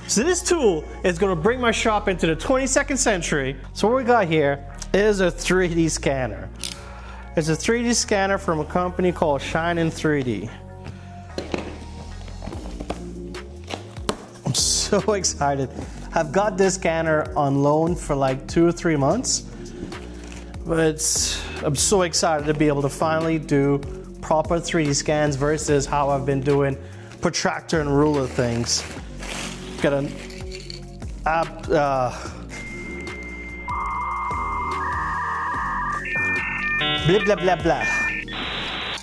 So this tool is gonna bring my shop into the 22nd century. So what we got here is a 3D scanner. It's a 3D scanner from a company called Shine 3D. I'm so excited. I've got this scanner on loan for like 2 or 3 months, but I'm so excited to be able to finally do proper 3D scans versus how I've been doing protractor and ruler things. Got an app, blah, blah, blah, blah.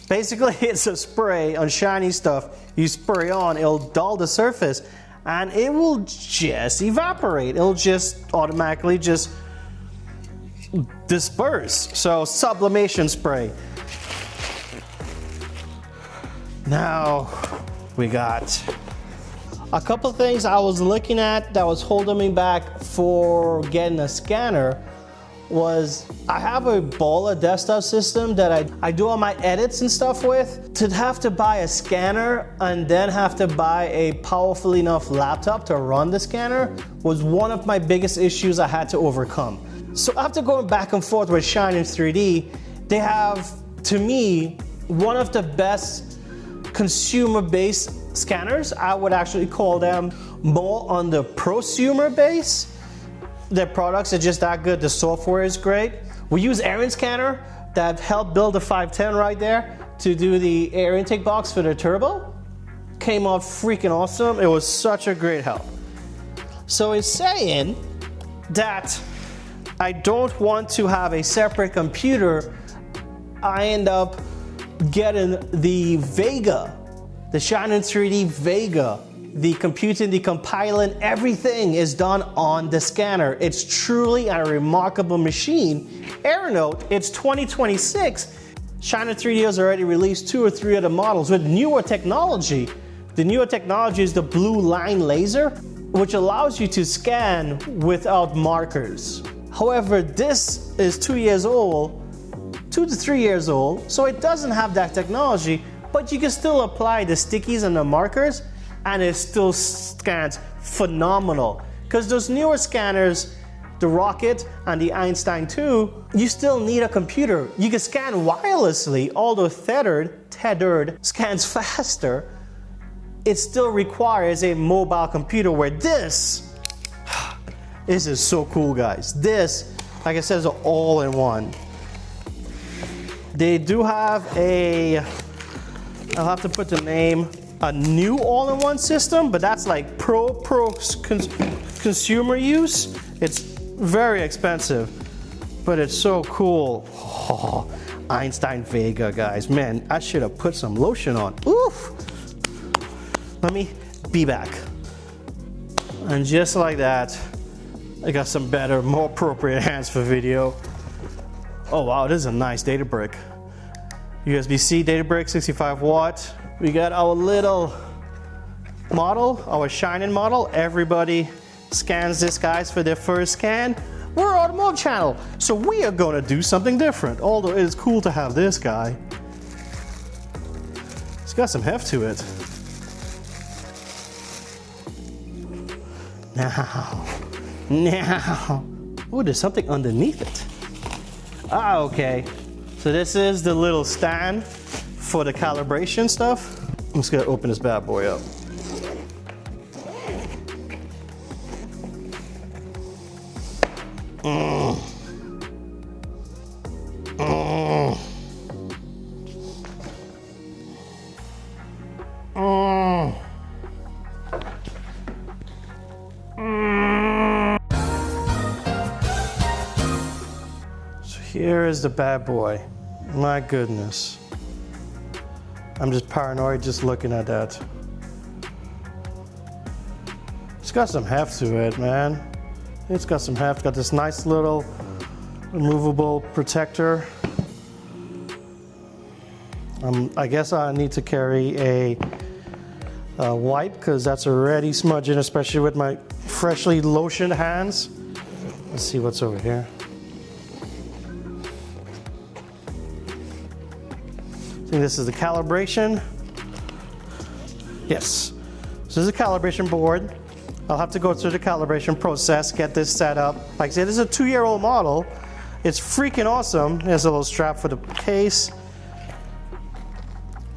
Basically, it's a spray on shiny stuff. You spray on, it'll dull the surface, and it will just evaporate. It'll just automatically just disperse. So, sublimation spray. Now, we got a couple of things I was looking at that was holding me back for getting a scanner. Was I have a baller desktop system that I do all my edits and stuff with. To have to buy a scanner and then have to buy a powerful enough laptop to run the scanner was one of my biggest issues I had to overcome. So after going back and forth with Shine 3D, they have, to me, one of the best consumer-based scanners. I would actually call them more on the prosumer base. Their products are just that good. The software is great. We use Air Scanner that helped build the 510 right there to do the air intake box for the turbo. Came out freaking awesome. It was such a great help. So in saying that I don't want to have a separate computer, I end up getting the Vega, the Shine 3D Vega. The computing, the compiling, everything is done on the scanner. It's truly a remarkable machine. Air note, it's 2026. Shine 3D has already released 2 or 3 other models with newer technology. The newer technology is the blue line laser, which allows you to scan without markers. However, this is 2 years old, 2 to 3 years old, so it doesn't have that technology, but you can still apply the stickies and the markers, and it still scans phenomenal. Because those newer scanners, the Rocket and the EINSTAR 2, you still need a computer. You can scan wirelessly, although tethered scans faster. It still requires a mobile computer, where this is so cool, guys. This, like I said, is an all-in-one. They do have a, I'll have to put the name, a new all-in-one system, but that's like consumer use. It's very expensive, but it's so cool. Oh, EINSTAR Vega, guys. Man, I should have put some lotion on. Oof. Let me be back. And just like that, I got some better, more appropriate hands for video. Oh wow, this is a nice data brick. USB-C data brick, 65 watt. We got our little model, our Shining model. Everybody scans this, guys, for their first scan. We're an automotive channel, so we are gonna do something different. Although it is cool to have this guy. It's got some heft to it. Now, oh, there's something underneath it. Ah, okay. So this is the little stand for the calibration stuff. I'm just gonna open this bad boy up. So here is the bad boy. My goodness. I'm just paranoid just looking at that. It's got some heft to it, man. It's got some heft. Got this nice little removable protector. I guess I need to carry a wipe, because that's already smudging, especially with my freshly lotioned hands. Let's see what's over here. I think this is the calibration. Yes. So this is a calibration board. I'll have to go through the calibration process, get this set up. Like I said, this is a 2-year-old model. It's freaking awesome. There's a little strap for the case.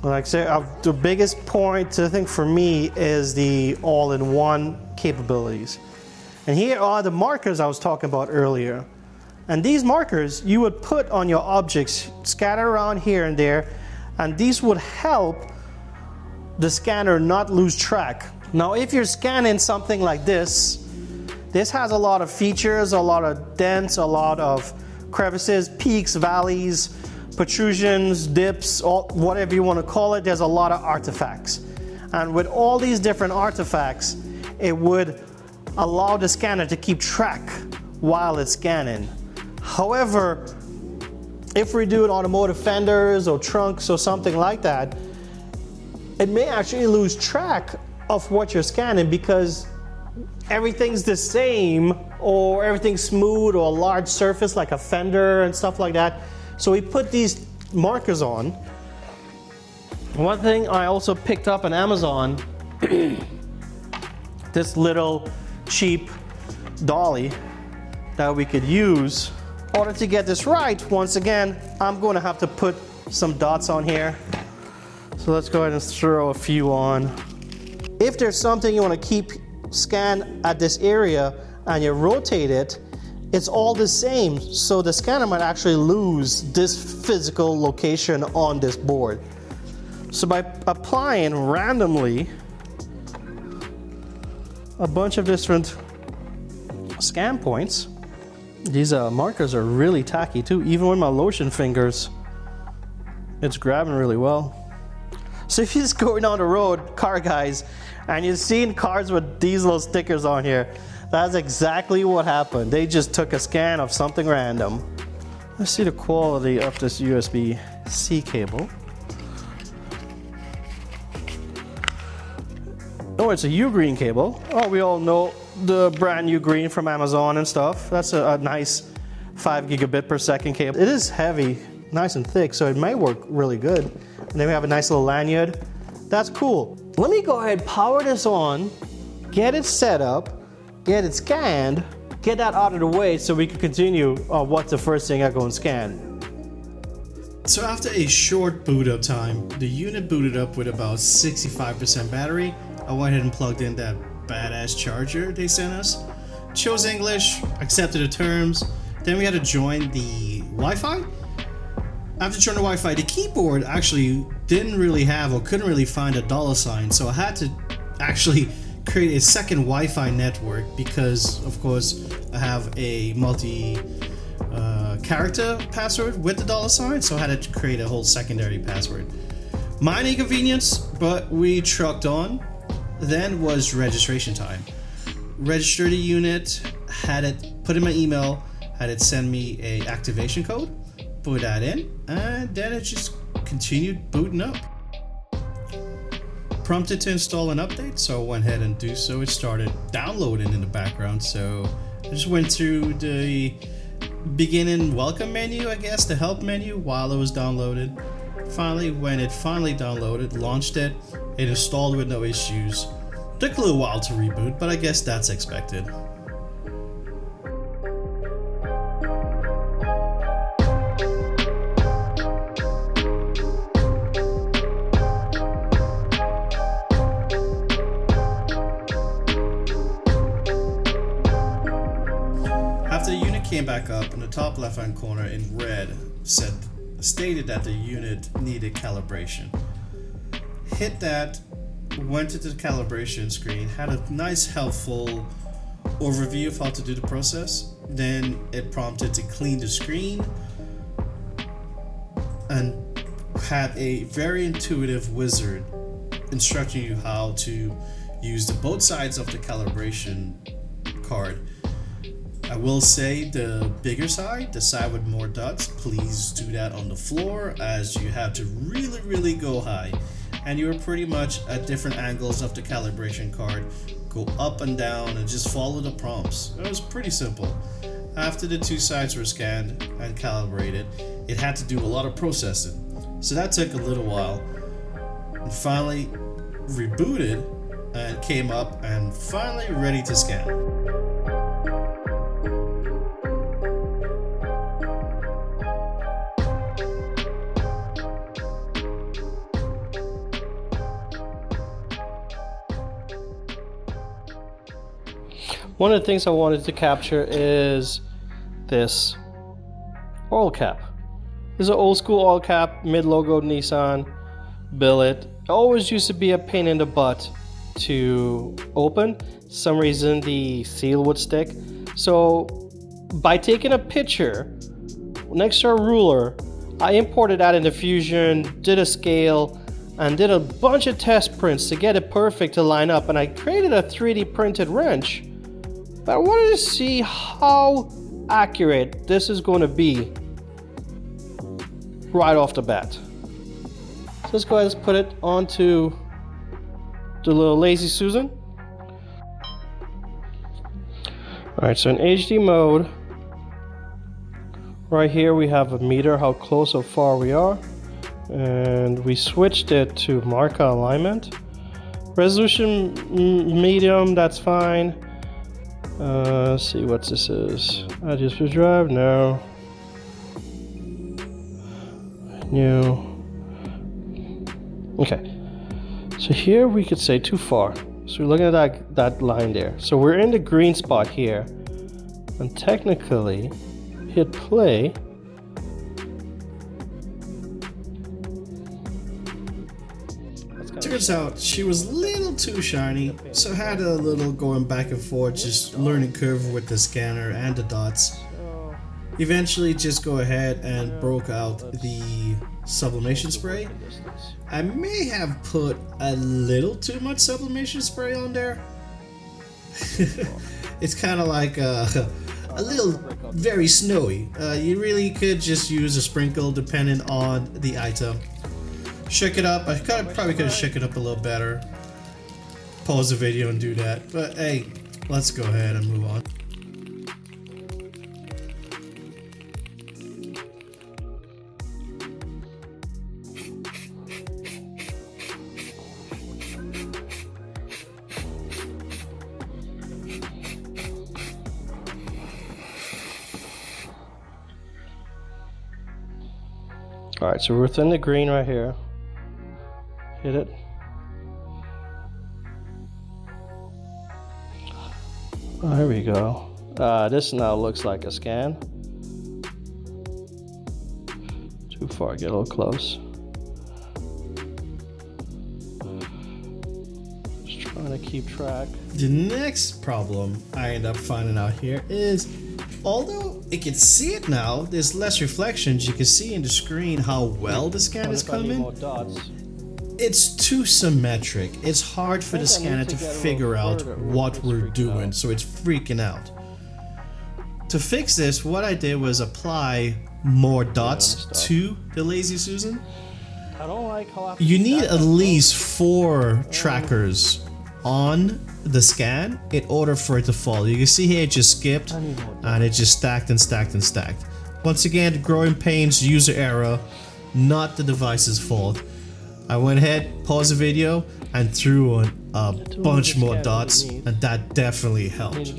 Like I said, the biggest point I think for me is the all-in-one capabilities. And here are the markers I was talking about earlier. And these markers you would put on your objects scattered around here and there, and these would help the scanner not lose track. Now if you're scanning something like this has a lot of features, a lot of dents, a lot of crevices, peaks, valleys, protrusions, dips, whatever you want to call it. There's a lot of artifacts. And with all these different artifacts, it would allow the scanner to keep track while it's scanning. However, if we do automotive fenders or trunks or something like that, it may actually lose track of what you're scanning because everything's the same, or everything's smooth, or a large surface like a fender and stuff like that. So we put these markers on. One thing I also picked up on Amazon, this little cheap dolly that we could use. In order to get this right, once again, I'm going to have to put some dots on here. So let's go ahead and throw a few on. If there's something you want to keep scan at this area and you rotate it, it's all the same. So the scanner might actually lose this physical location on this board. So by applying randomly a bunch of different scan points, these markers are really tacky too. Even with my lotion fingers, it's grabbing really well. So if you're just going down the road, car guys, and you're seeing cars with these little stickers on here, that's exactly what happened. They just took a scan of something random. Let's see the quality of this USB-C cable. Oh, it's a U-green cable. Oh, we all know the brand U-green from Amazon and stuff. That's a nice 5 gigabit per second cable. It is heavy, nice and thick, so it may work really good. And then we have a nice little lanyard. That's cool. Let me go ahead, power this on, get it set up, get it scanned, get that out of the way so we can continue what's the first thing I go and scan. So after a short boot up time, the unit booted up with about 65% battery. I went ahead and plugged in that badass charger they sent us, chose English, accepted the terms, then we had to join the Wi-Fi. After joining the Wi-Fi, the keyboard actually didn't really have or couldn't really find a $, so I had to actually create a second Wi-Fi network because, of course, I have a multi-character password with the $, so I had to create a whole secondary password. Minor inconvenience, but we trucked on. Then was registration time. Registered the unit, had it put in my email, had it send me a activation code, put that in, and then it just continued booting up. Prompted to install an update, so I went ahead and do so. It started downloading in the background, so I just went through the beginning welcome menu, I guess, the help menu while it was downloaded. Finally, when it finally downloaded, launched it, it installed with no issues. Took a little while to reboot, but I guess that's expected. After the unit came back up, in the top left hand corner in red stated that the unit needed calibration. Hit that, went to the calibration screen, had a nice helpful overview of how to do the process. Then it prompted to clean the screen and had a very intuitive wizard instructing you how to use both sides of the calibration card. I will say the bigger side, the side with more dots, please do that on the floor, as you have to really go high, and you're pretty much at different angles of the calibration card. Go up and down and just follow the prompts. It was pretty simple. After the two sides were scanned and calibrated, it had to do a lot of processing, so that took a little while. And finally rebooted, and came up and finally ready to scan. One of the things I wanted to capture is this oil cap. This is an old school oil cap, mid-logo Nissan billet. It always used to be a pain in the butt to open. For some reason the seal would stick. So by taking a picture next to a ruler, I imported that into Fusion, did a scale, and did a bunch of test prints to get it perfect to line up. And I created a 3D printed wrench. But I wanted to see how accurate this is going to be right off the bat. So let's go ahead and put it onto the little Lazy Susan. Alright, so in HD mode, right here we have a meter, how close or far we are. And we switched it to marker alignment. Resolution medium, that's fine. Let's see what this is. Adjustment drive, no. New. Okay. So here we could say too far. So we're looking at that line there. So we're in the green spot here. And technically, hit play. Turns out she was a little too shiny, so I had a little going back and forth, just learning curve with the scanner and the dots. Eventually just go ahead and broke out the sublimation spray. I may have put a little too much sublimation spray on there. It's kind of like a little very snowy. You really could just use a sprinkle depending on the item. Shook it up. I probably could have shook it up a little better. Pause the video and do that. But hey, let's go ahead and move on. Alright, so we're within the green right here. Hit it. Oh, here we go. This now looks like a scan. Too far, get a little close. Just trying to keep track. The next problem I end up finding out here is, although it can see it now, there's less reflections, you can see in the screen how well the scan is coming. It's too symmetric. It's hard for the scanner to figure out what we're doing, so it's freaking out. To fix this, what I did was apply more dots to the Lazy Susan. You need at least 4 trackers on the scan in order for it to fall. You can see here it just skipped and it just stacked and stacked and stacked. Once again, the growing pains, user error, not the device's fault. I went ahead, paused the video, and threw on a bunch more dots, and that definitely helped.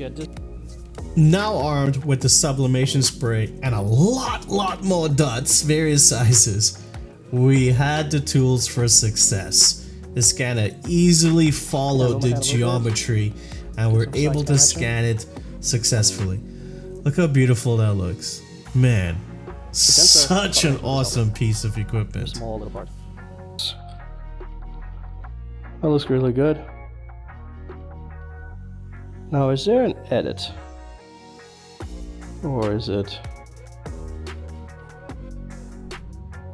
Now armed with the sublimation spray and a lot more dots, various sizes, we had the tools for success. The scanner easily followed the geometry and we're able to scan it successfully. Look how beautiful that looks. Man, such an awesome piece of equipment. That looks really good. Now, is there an edit? Or is it?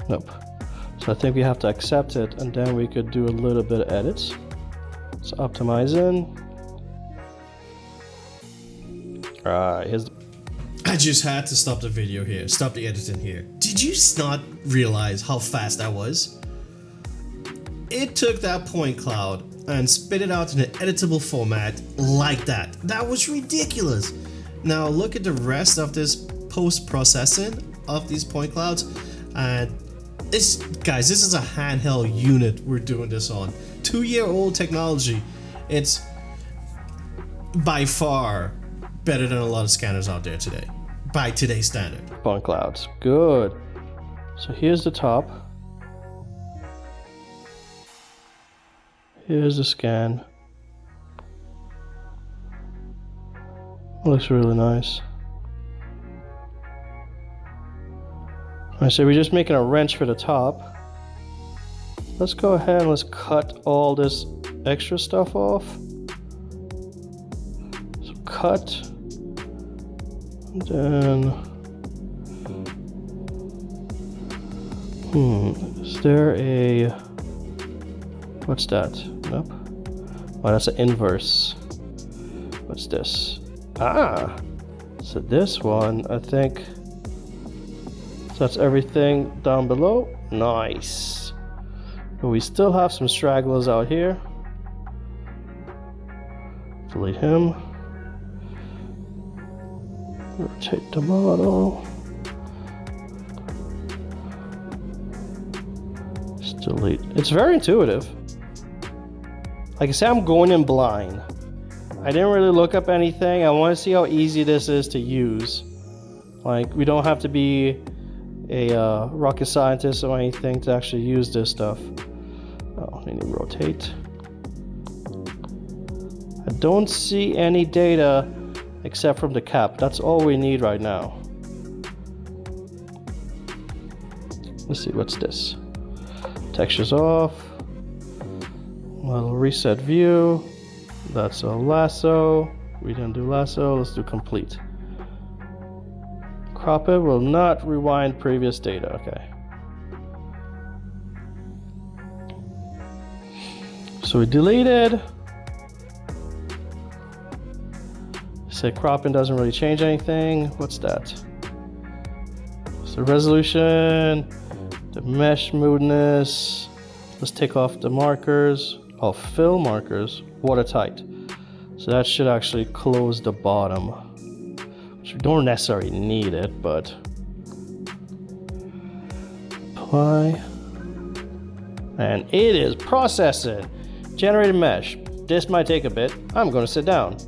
Nope. So I think we have to accept it and then we could do a little bit of edits. Let's optimize in. Alright, here's the... I just had to stop the video here, stop the editing here. Did you not realize how fast that was? It took that point cloud and spit it out in an editable format like that. That was ridiculous. Now look at the rest of this post-processing of these point clouds, and guys, this is a handheld unit we're doing this on. 2-year-old technology, It's by far better than a lot of scanners out there today, by today's standard. Point clouds, good. So here's the top. Here's the scan. Looks really nice. Alright, so we're just making a wrench for the top. Let's go ahead and let's cut all this extra stuff off. So cut. And then... is there a... What's that? Nope. Oh, that's an inverse. What's this? Ah! So this one, I think... So that's everything down below. Nice. But we still have some stragglers out here. Delete him. Rotate the model. Just delete. It's very intuitive. Like I said, I'm going in blind. I didn't really look up anything. I want to see how easy this is to use. Like, we don't have to be a rocket scientist or anything to actually use this stuff. Oh, I need to rotate. I don't see any data except from the cap. That's all we need right now. Let's see, what's this? Textures off. Model reset view. That's a lasso. We didn't do lasso. Let's do complete. Crop it will not rewind previous data. Okay. So we deleted. Say cropping doesn't really change anything. What's that? So resolution, the mesh smoothness. Let's take off the markers. Oh, fill markers, watertight. So that should actually close the bottom. Which we don't necessarily need it, but apply. And it is processing. Generated mesh. This might take a bit. I'm going to sit down.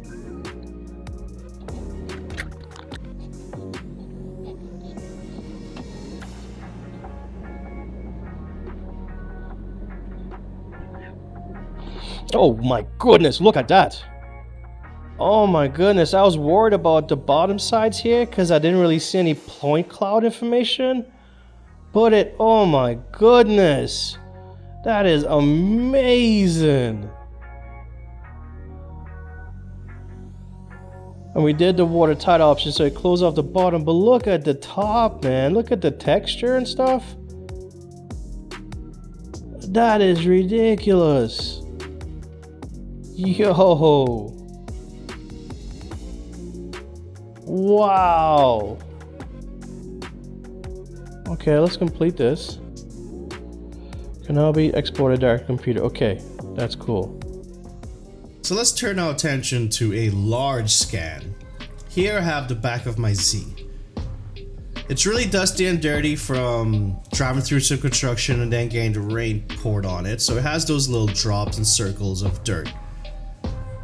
Oh my goodness, look at that. Oh my goodness, I was worried about the bottom sides here because I didn't really see any point cloud information. But oh my goodness. That is amazing. And we did the watertight option so it closed off the bottom, but look at the top, man. Look at the texture and stuff. That is ridiculous. Yo. Wow. Okay, let's complete this. Can now be exported direct computer. Okay, that's cool. So let's turn our attention to a large scan. Here I have the back of my Z. It's really dusty and dirty from driving through some construction and then getting the rain poured on it. So it has those little drops and circles of dirt.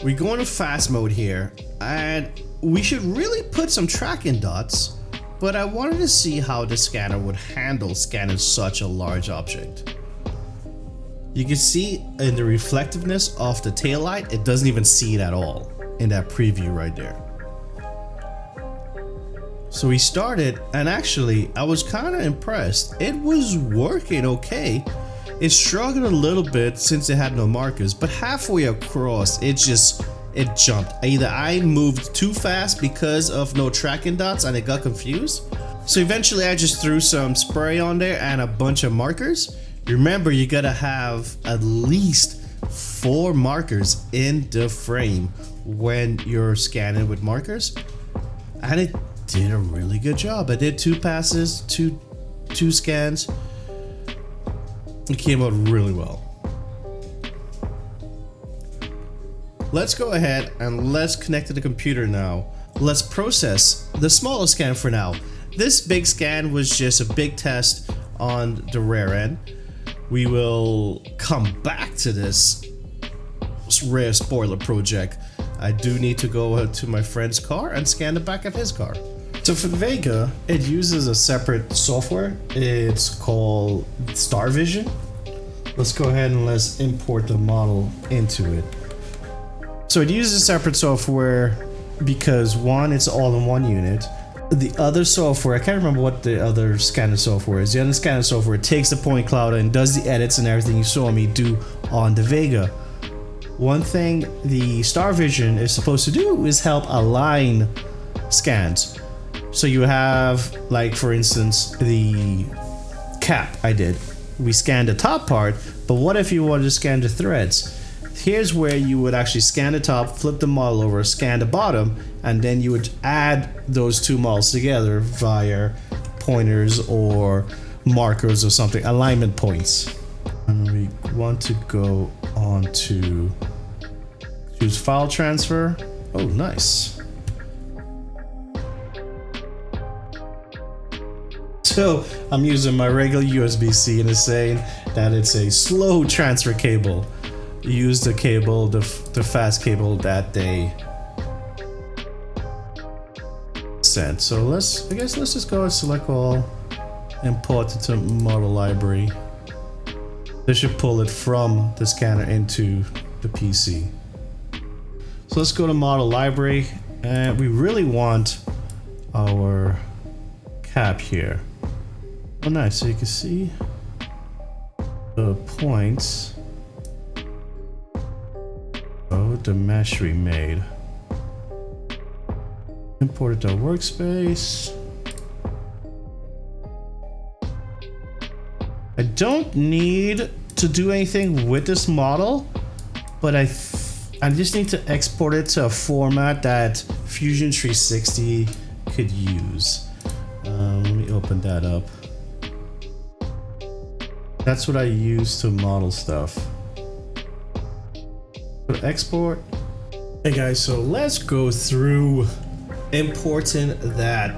We go into fast mode here, and we should really put some tracking dots, but I wanted to see how the scanner would handle scanning such a large object. You can see in the reflectiveness of the taillight, it doesn't even see it at all in that preview right there. So we started, and actually I was kind of impressed. It was working okay. It struggled a little bit since it had no markers, but halfway across it jumped. Either I moved too fast because of no tracking dots and it got confused. So eventually I just threw some spray on there and a bunch of markers. Remember, you gotta have at least 4 markers in the frame when you're scanning with markers, and it did a really good job. I did 2 passes, two scans. It came out really well. Let's go ahead and let's connect to the computer now. Let's process the smaller scan for now. This big scan was just a big test on the rear end. We will come back to this rare spoiler project, I do need to go to my friend's car and scan the back of his car. So for Vega, it uses a separate software. It's called Star Vision. Let's go ahead and let's import the model into it. So it uses a separate software because one, it's all in one unit. The other software, I can't remember what the other scanner software is. The other scanner software takes the point cloud and does the edits and everything you saw me do on the Vega. One thing the Star Vision is supposed to do is help align scans. So you have, like for instance, the cap I did. We scanned the top part, but what if you wanted to scan the threads? Here's where you would actually scan the top, flip the model over, scan the bottom, and then you would add those two models together via pointers or markers or something, alignment points. And we want to go on to choose file transfer. Oh, nice. So I'm using my regular USB-C and it's saying that it's a slow transfer cable. Use the cable, the fast cable that they sent. So I guess let's just go and select all, import it to model library. This should pull it from the scanner into the PC. So let's go to model library, and we really want our cap here. Oh nice, so you can see the points. Oh, the mesh we made. Import it to our workspace. I don't need to do anything with this model, but I just need to export it to a format that Fusion 360 could use. Let me open that up. That's what I use to model stuff. Go to export. Hey guys, so let's go through importing that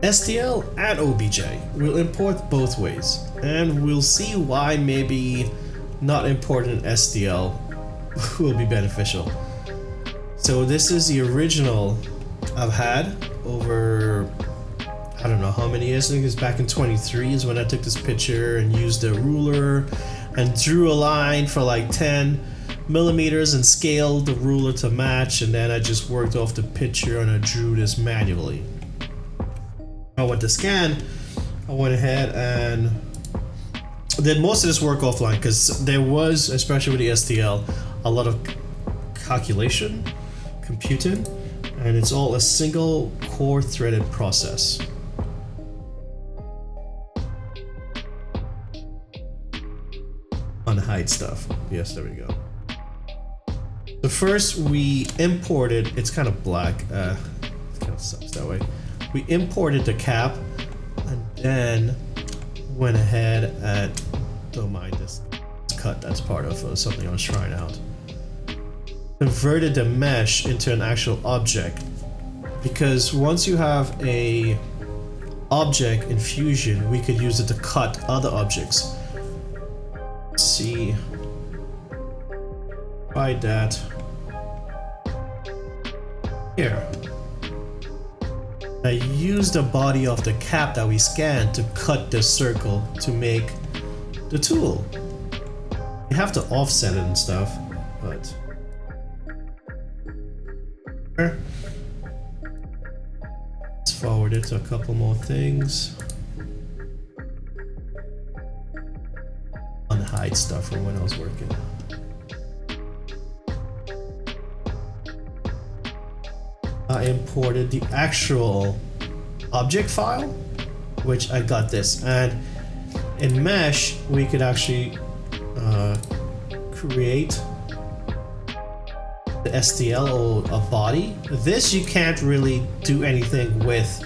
STL and OBJ. We'll import both ways, and we'll see why maybe not importing STL will be beneficial. So this is the original I've had over, I don't know how many years. I think it's back in 23 is when I took this picture and used a ruler and drew a line for like 10 millimeters and scaled the ruler to match, and then I just worked off the picture and I drew this manually. I went to scan, I went ahead and did most of this work offline because there was, especially with the STL, a lot of calculation, computing, and it's all a single core threaded process. Unhide stuff. Yes, there we go. So first we imported, it's kind of black, it kind of sucks that way. We imported the cap and then went ahead and, don't mind this cut, that's part of something I was trying out. Converted the mesh into an actual object, because once you have a object in Fusion, we could use it to cut other objects. Let's see. Try that. Here. I used the body of the cap that we scanned to cut this circle to make the tool. You have to offset it and stuff, but let's forward it to a couple more things. Unhide stuff from when I was working. I imported the actual object file, which I got this, and in Mesh we could actually create the STL or a body. This you can't really do anything with.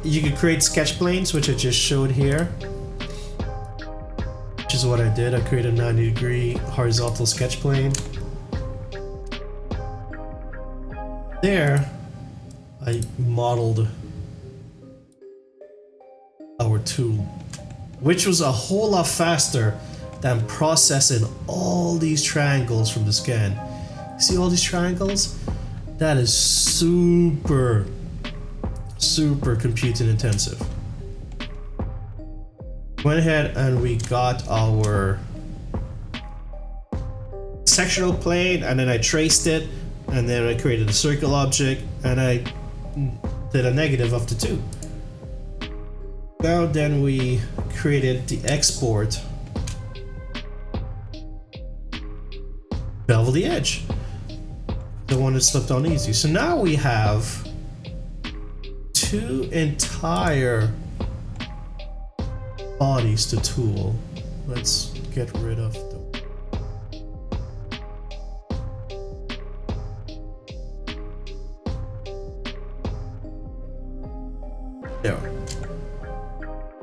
You could create sketch planes, which I just showed here, which is what I did. I created a 90-degree horizontal sketch plane. There, I modeled our tool, which was a whole lot faster and processing all these triangles from the scan. See all these triangles? That is super computing intensive. Went ahead and we got our sectional plane, and then I traced it, and then I created a circle object, and I did a negative of the 2. Now then we created the export, bevel the edge, the one that slipped on easy. So now we have 2 entire bodies to tool. Let's get rid of the there.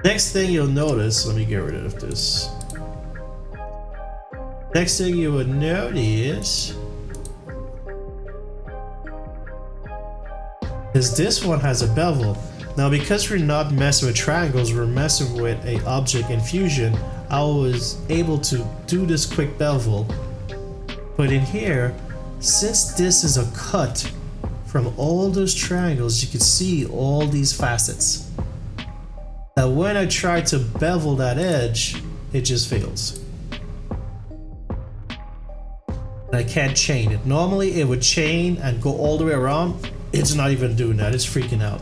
Next thing you'll notice, let me get rid of this. Next thing you would notice is this one has a bevel. Now because we're not messing with triangles, we're messing with a object in Fusion, I was able to do this quick bevel. But in here, since this is a cut from all those triangles, you can see all these facets. Now when I try to bevel that edge, it just fails. And I can't chain it. Normally it would chain and go all the way around. It's not even doing that, it's freaking out.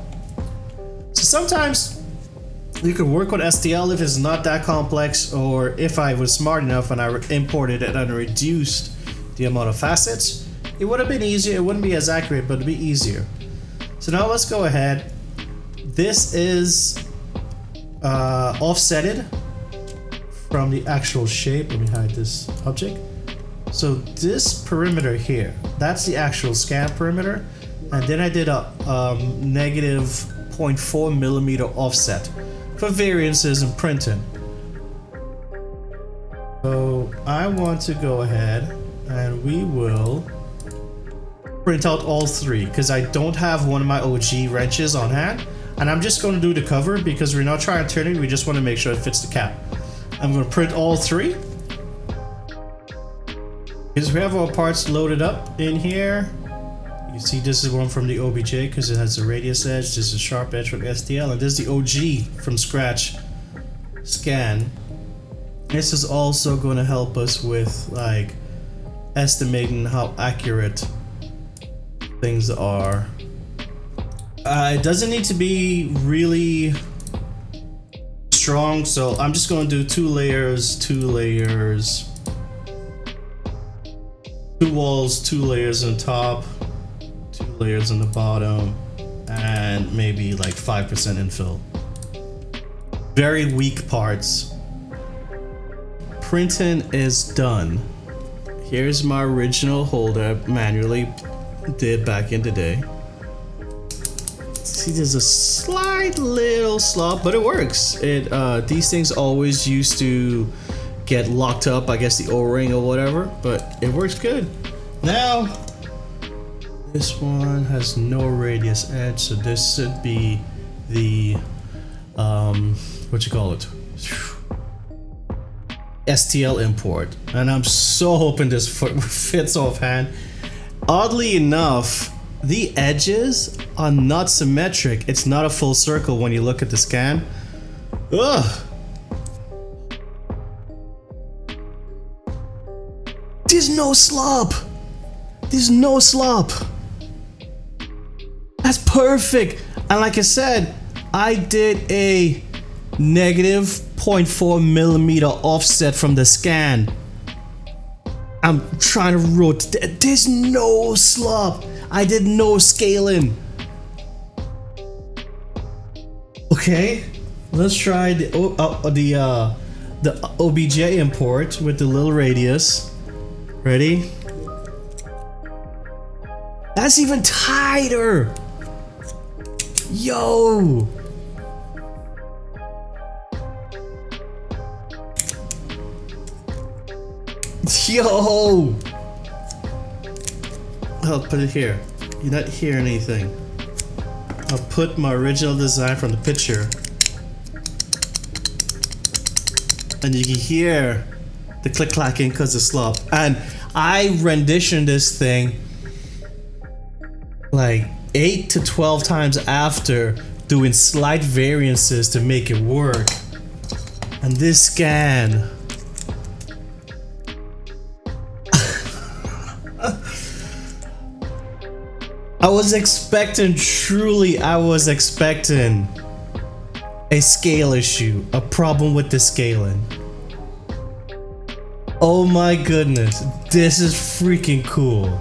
So sometimes you can work with STL if it's not that complex, or if I was smart enough and I imported it and reduced the amount of facets, it would have been easier. It wouldn't be as accurate, but it'd be easier. So now let's go ahead. This is offsetted from the actual shape. Let me hide this object. So this perimeter here, that's the actual scan perimeter. And then I did a negative 0.4 millimeter offset for variances in printing. So I want to go ahead and we will print out all 3 because I don't have one of my OG wrenches on hand, and I'm just going to do the cover because we're not trying to turn it, we just want to make sure it fits the cap. I'm going to print all 3 because we have our parts loaded up in here. You see this is one from the OBJ because it has the radius edge, this is sharp edge from STL, and this is the OG from scratch scan. This is also going to help us with like estimating how accurate things are. It doesn't need to be really strong, so I'm just going to do 2 layers, 2 layers, 2 walls, 2 layers on top, 2 layers on the bottom, and maybe like 5% infill. Very weak parts. Printing is done. Here's my original holder I manually did back in the day. See, there's a slight little slop, but it works. These things always used to get locked up, I guess the O-ring or whatever, but it works good. Now, this one has no radius edge, so this should be the, what you call it? STL import. And I'm so hoping this fits offhand. Oddly enough, the edges are not symmetric. It's not a full circle when you look at the scan. Ugh. There's no slop. There's no slop. That's perfect. And like I said, I did a negative 0.4 millimeter offset from the scan. I'm trying to rotate. There's no slop. I did no scaling. Okay, let's try the OBJ import with the little radius. Ready? That's even tighter. Yo. Yo. I'll put it here. You're not hearing anything. I'll put my original design from the picture. And you can hear the click-clacking because of slop. And I renditioned this thing like 8 to 12 times after, doing slight variances to make it work. And this scan, I was expecting a scale issue, a problem with the scaling. Oh my goodness, this is freaking cool.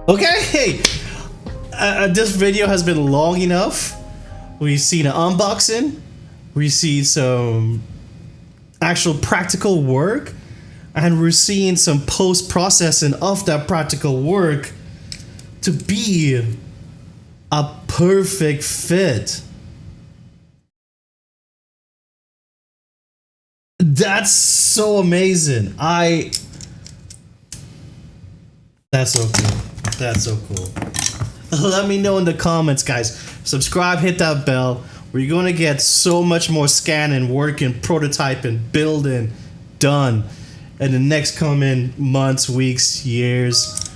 Okay, this video has been long enough. We've seen an unboxing, we see some actual practical work, and we're seeing some post-processing of that practical work to be a perfect fit. That's so amazing. That's so cool. That's so cool. Let me know in the comments, guys. Subscribe, hit that bell. We're gonna get so much more scanning, working, prototyping, building done in the next coming months, weeks, years.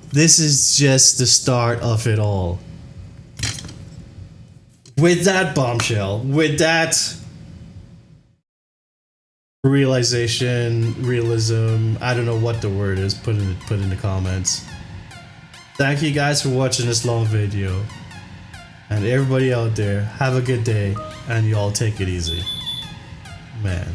This is just the start of it all. With that bombshell, with that realization, realism, I don't know what the word is, put in the comments. Thank you guys for watching this long video. And everybody out there, have a good day, and y'all take it easy. Man.